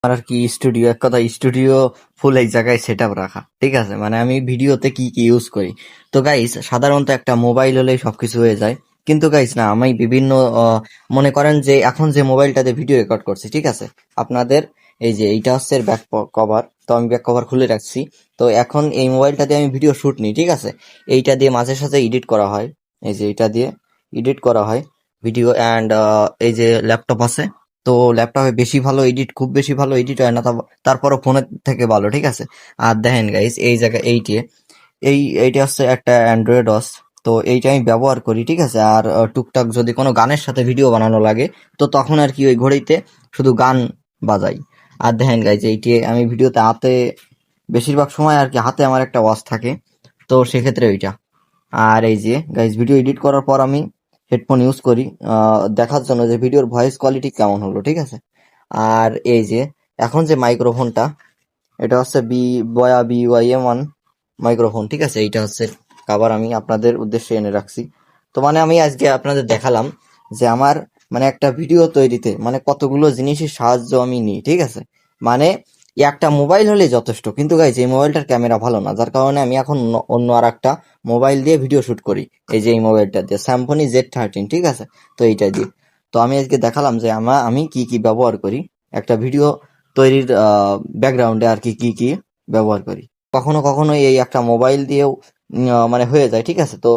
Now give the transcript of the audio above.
আমার আর কি স্টুডিও, এক কথা স্টুডিও ফুল এক জায়গায় সেট আপ রাখা, ঠিক আছে? মানে আমি ভিডিওতে কি কি ইউজ করি। তো গাইস সাধারণত একটা মোবাইল হলেই সবকিছু হয়ে যায়, কিন্তু গাইস না, আমি বিভিন্ন মনে করেন যে এখন যে মোবাইলটাতে ভিডিও রেকর্ড করছি, ঠিক আছে? আপনাদের এই যে এইটা হচ্ছে ব্যাক কভার, তো আমি ব্যাক কভার খুলে রাখছি। তো এখন এই মোবাইলটা দিয়ে আমি ভিডিও শুট নিই, ঠিক আছে? এইটা দিয়ে মাঝে সাঝে এডিট করা হয়, এই যে এইটা দিয়ে এডিট করা হয় ভিডিও। অ্যান্ড এই যে ল্যাপটপ আছে, তো ল্যাপটপে বেশি ভালো এডিট, খুব বেশি ভালো এডিট হয় না, তারপরও ফোনের থেকে ভালো, ঠিক আছে? আর দেখেন গাইস, এই জায়গায় এইটা হচ্ছে একটা অ্যান্ড্রয়েড অস। তো এইটা আমি ব্যবহার করি, ঠিক আছে? আর টুকটাক যদি কোনো গানের সাথে ভিডিও বানানো লাগে, তো তখন আর কি ওই ঘড়িতে শুধু গান বাজাই। আর দেখেন গাইস, এইটি আমি ভিডিওতে হাতে, বেশিরভাগ সময় আর কি হাতে আমার একটা ওয়াচ থাকে, তো সেক্ষেত্রে ওইটা। আর এই যে গাইজ, ভিডিও এডিট করার পর আমি হেডফোন ইউজ করি দেখার জন্য যে ভিডিওর ভয়েস কোয়ালিটি কেমন হলো, ঠিক আছে? আর এই যে এখন যে মাইক্রোফোনটা, এটা হচ্ছে বয়া BYM1 মাইক্রোফোন, ঠিক আছে? এইটা হচ্ছে কাভার, আমি আপনাদের উদ্দেশ্যে এনে রাখছি। তো মানে আমি আজকে আপনাদের দেখালাম যে আমার মানে একটা ভিডিও তৈরিতে মানে কতগুলো জিনিসের সাহায্য আমি নিই, ঠিক আছে? মানে একটা মোবাইল হলে যথেষ্ট, কিন্তু গাইজ এই মোবাইলটার ক্যামেরা ভালো না, যার কারণে আমি এখন অন্য আর একটা মোবাইল দিয়ে ভিডিও শুট করি। এই যে এই মোবাইলটা দিয়ে, স্যামসং Z13, ঠিক আছে? তো এইটা দিয়ে। তো আমি আজকে দেখালাম যে আমি কি কি ব্যবহার করি একটা ভিডিও তৈরির ব্যাকগ্রাউন্ডে, আর কি কি কি ব্যবহার করি। কখনো কখনো এই একটা মোবাইল দিয়েও মানে হয়ে যায়, ঠিক আছে? তো